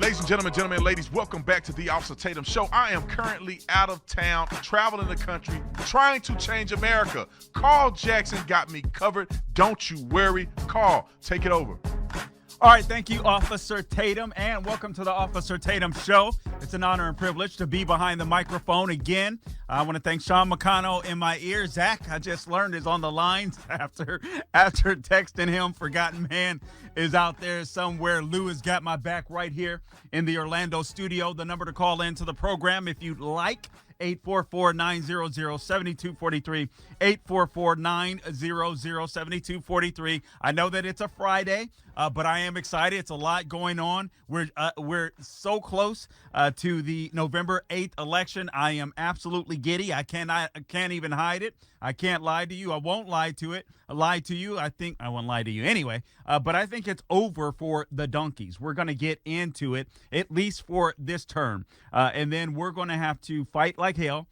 Ladies and gentlemen, ladies, welcome back to the Officer Tatum Show. I am currently out of town, traveling the country, trying to change America. Carl Jackson got me covered. Don't you worry. Carl, take it over. All right, thank you, Officer Tatum, and welcome to the Officer Tatum Show. It's an honor and privilege to be behind the microphone again. I want to thank Sean McConnell in my ear. Zach, I just learned, is on the lines after texting him. Forgotten Man is out there somewhere. Lou has got my back right here in the Orlando studio. The number to call into the program if you'd like, 844-900-7243, 844-900-7243. I know that it's a Friday, but I am excited. It's a lot going on. We're so close to the November 8th election. I am absolutely giddy. I can't even hide it. I can't lie to you. I won't lie to you. I think I won't lie to you anyway. But I think it's over for the donkeys. We're going to get into it, at least for this term. And then we're going to have to fight like hell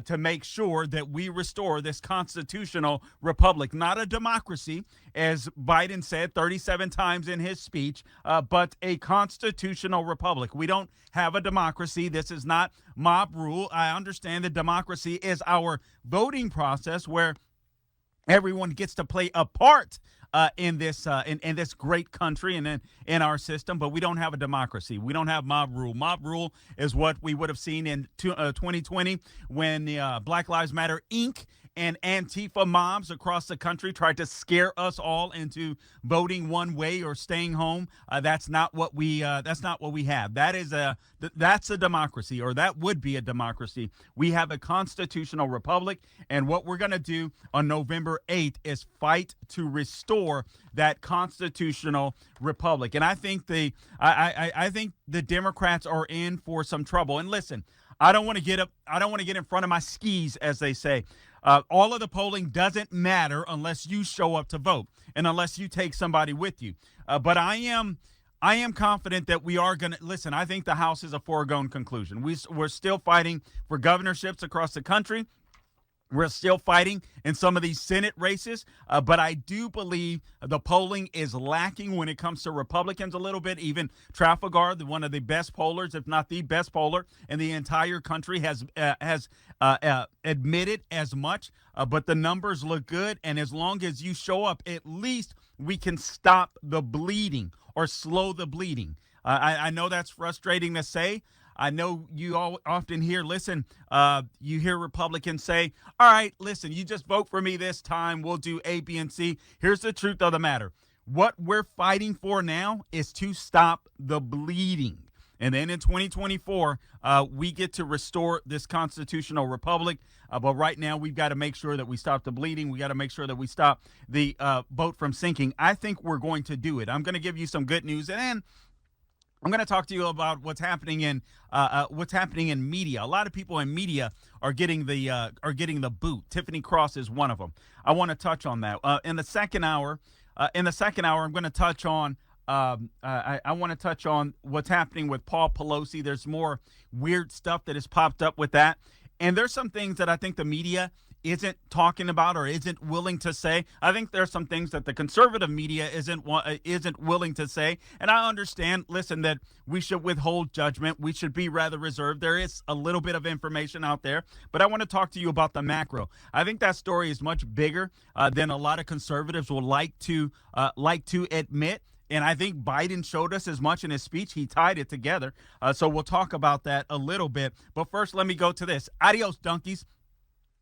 to make sure that we restore this constitutional republic, not a democracy, as Biden said 37 times in his speech, but a constitutional republic. We don't have a democracy. This is not mob rule. I understand that democracy is our voting process where everyone gets to play a part in this great country and in our system, but we don't have a democracy. We don't have mob rule. Mob rule is what we would have seen in 2020 when the Black Lives Matter Inc. and Antifa mobs across the country tried to scare us all into voting one way or staying home. That's not what we have. That's a democracy, or that would be a democracy. We have a constitutional republic, and what we're going to do on November 8th is fight to restore that constitutional republic. And I think I think the Democrats are in for some trouble. And listen, I don't want to get in front of my skis, as they say. All of the polling doesn't matter unless you show up to vote and unless you take somebody with you. But I am confident that we are going to listen. I think the House is a foregone conclusion. We're still fighting for governorships across the country. We're still fighting in some of these Senate races, but I do believe the polling is lacking when it comes to Republicans a little bit. Even Trafalgar, one of the best pollers, if not the best poller in the entire country, has admitted as much. But the numbers look good, and as long as you show up, at least we can stop the bleeding or slow the bleeding. I know that's frustrating to say. I know you all often hear, you hear Republicans say, all right, listen, you just vote for me this time. We'll do A, B, and C. Here's the truth of the matter. What we're fighting for now is to stop the bleeding. And then in 2024, we get to restore this constitutional republic. But right now, we've got to make sure that we stop the bleeding. We got to make sure that we stop the boat from sinking. I think we're going to do it. I'm going to give you some good news. And then I'm going to talk to you about what's happening in media. A lot of people in media are getting the boot. Tiffany Cross is one of them. I want to touch on that in the second hour. I'm going to touch on. I want to touch on what's happening with Paul Pelosi. There's more weird stuff that has popped up with that, and there's some things that I think the media isn't talking about or isn't willing to say. I think there's some things that the conservative media isn't willing to say. And I understand, that we should withhold judgment. We should be rather reserved. There is a little bit of information out there, but I want to talk to you about the macro. I think that story is much bigger than a lot of conservatives will like to admit. And I think Biden showed us as much in his speech. He tied it together. So we'll talk about that a little bit. But first, let me go to this. Adios, donkeys.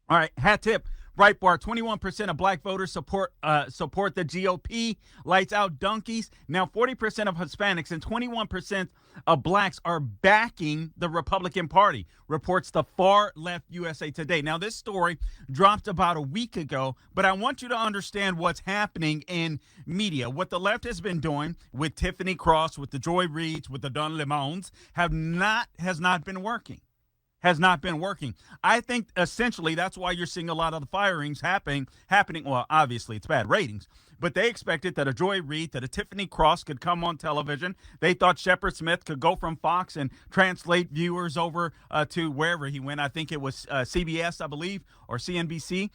All right, hat tip, Breitbart, 21% of black voters support the GOP. Lights out, donkeys. Now, 40% of Hispanics and 21% of blacks are backing the Republican Party, reports the far left USA Today. Now, this story dropped about a week ago, but I want you to understand what's happening in media. What the left has been doing with Tiffany Cross, with the Joy Reids, with the Don Lemons, has not been working. I think essentially that's why you're seeing a lot of the firings happening. Well, obviously it's bad ratings, but they expected that a Joy Reid, that a Tiffany Cross could come on television. They thought Shepard Smith could go from Fox and translate viewers over to wherever he went. I think it was CBS, I believe, or CNBC.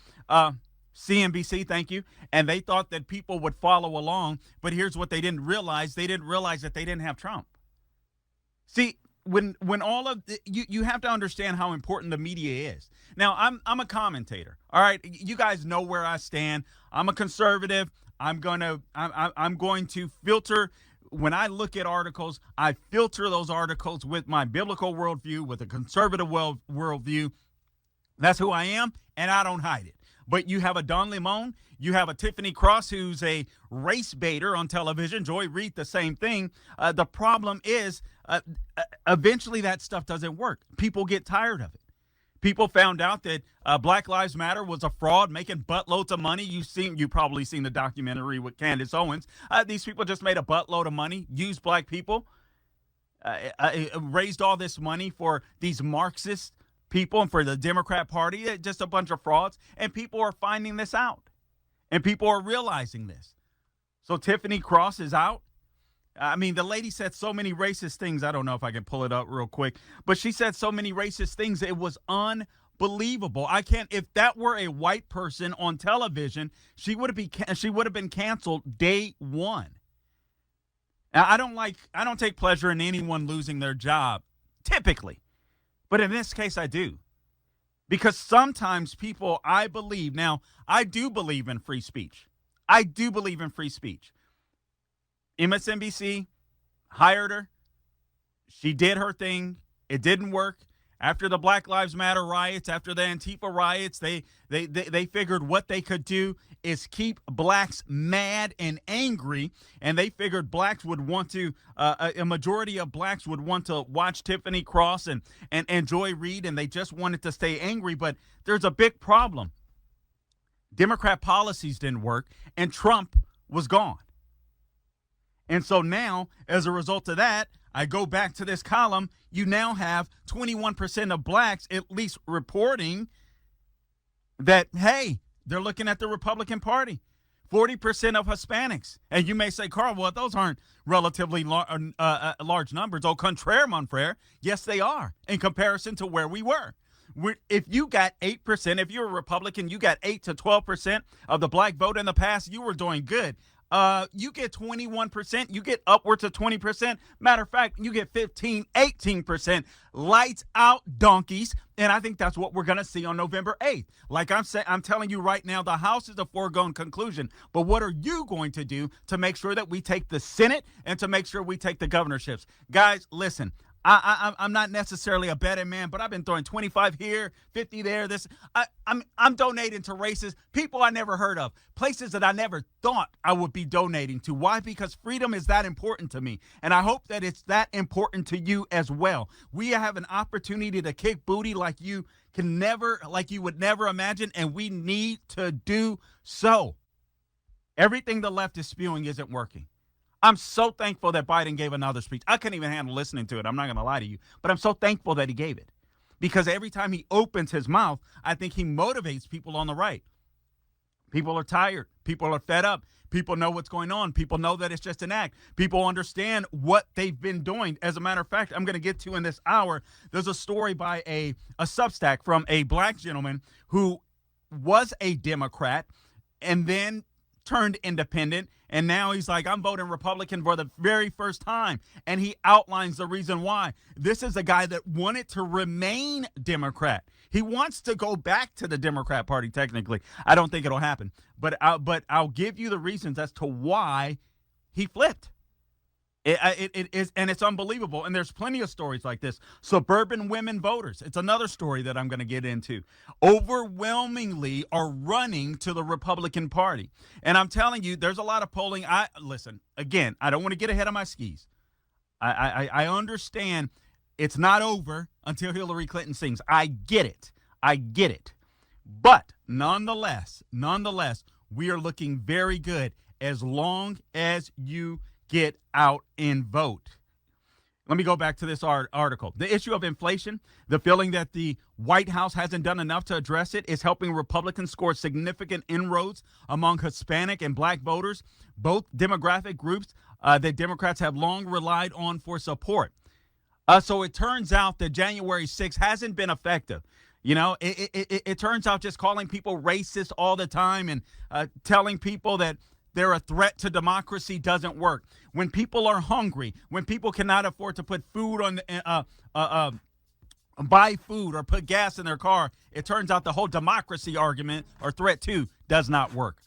CNBC, thank you. And they thought that people would follow along. But here's what they didn't realize. They didn't realize that they didn't have Trump. when all of you have to understand how important the media is. Now, I'm a commentator. All right, you guys know where I stand. I'm a conservative. I'm going to filter. When I look at articles, I filter those articles with my biblical worldview, with a conservative worldview. That's who I am, and I don't hide it. But you have a Don Lemon, you have a Tiffany Cross, who's a race baiter on television. Joy Reid, the same thing. The problem is, eventually that stuff doesn't work. People get tired of it. People found out that Black Lives Matter was a fraud, making buttloads of money. You probably seen the documentary with Candace Owens. These people just made a buttload of money, used black people, raised all this money for these Marxist people and for the Democrat Party. Just a bunch of frauds, and people are finding this out, and people are realizing this. So Tiffany Cross is out. I mean, the lady said so many racist things. I don't know if I can pull it up real quick, but she said so many racist things. It was unbelievable. If that were a white person on television, she would have been canceled day one. Now, I don't take pleasure in anyone losing their job, typically. But in this case, I do. Because sometimes people, I do believe in free speech. I do believe in free speech. MSNBC hired her. She did her thing. It didn't work. After the Black Lives Matter riots, after the Antifa riots, they figured what they could do is keep blacks mad and angry, and they figured blacks would want to, a majority of blacks would want to watch Tiffany Cross and Joy Reid, and they just wanted to stay angry. But there's a big problem. Democrat policies didn't work, and Trump was gone. And so now, as a result of that, I go back to this column. You now have 21% of blacks at least reporting that, hey, they're looking at the Republican Party. 40% of Hispanics. And you may say, Carl, well, those aren't relatively large numbers. Au contraire, mon frere. Yes, they are in comparison to where we were. If you got 8%, if you're a Republican, you got 8 to 12% of the black vote in the past, you were doing good. You get 21%, you get upwards of 20%. Matter of fact, you get 15, 18%. Lights out, donkeys. And I think that's what we're going to see on November 8th. Like I'm telling you right now, the House is a foregone conclusion. But what are you going to do to make sure that we take the Senate and to make sure we take the governorships? Guys, listen. I'm not necessarily a betting man, but I've been throwing 25 here, 50 there. I'm donating to races, people I never heard of, places that I never thought I would be donating to. Why? Because freedom is that important to me, and I hope that it's that important to you as well. We have an opportunity to kick booty like you would never imagine, and we need to do so. Everything the left is spewing isn't working. I'm so thankful that Biden gave another speech. I couldn't even handle listening to it. I'm not going to lie to you. But I'm so thankful that he gave it. Because every time he opens his mouth, I think he motivates people on the right. People are tired. People are fed up. People know what's going on. People know that it's just an act. People understand what they've been doing. As a matter of fact, I'm going to get to in this hour, there's a story by a Substack from a black gentleman who was a Democrat and then turned independent, and now he's like, I'm voting Republican for the very first time, and he outlines the reason why. This is a guy that wanted to remain Democrat. He wants to go back to the Democrat Party, technically. I don't think it'll happen, but I'll give you the reasons as to why he flipped. It is, and it's unbelievable. And there's plenty of stories like this. Suburban women voters. It's another story that I'm going to get into. Overwhelmingly are running to the Republican Party. And I'm telling you, there's a lot of polling. Listen, again, I don't want to get ahead of my skis. I understand it's not over until Hillary Clinton sings. I get it. But nonetheless, we are looking very good as long as you get out and vote. Let me go back to this article. The issue of inflation, the feeling that the White House hasn't done enough to address it, is helping Republicans score significant inroads among Hispanic and black voters, both demographic groups that Democrats have long relied on for support. So it turns out that January 6th hasn't been effective. You know, it turns out just calling people racist all the time and telling people that they're a threat to democracy doesn't work. When people are hungry, when people cannot afford to put food on buy food or put gas in their car, it turns out the whole democracy argument or threat too does not work.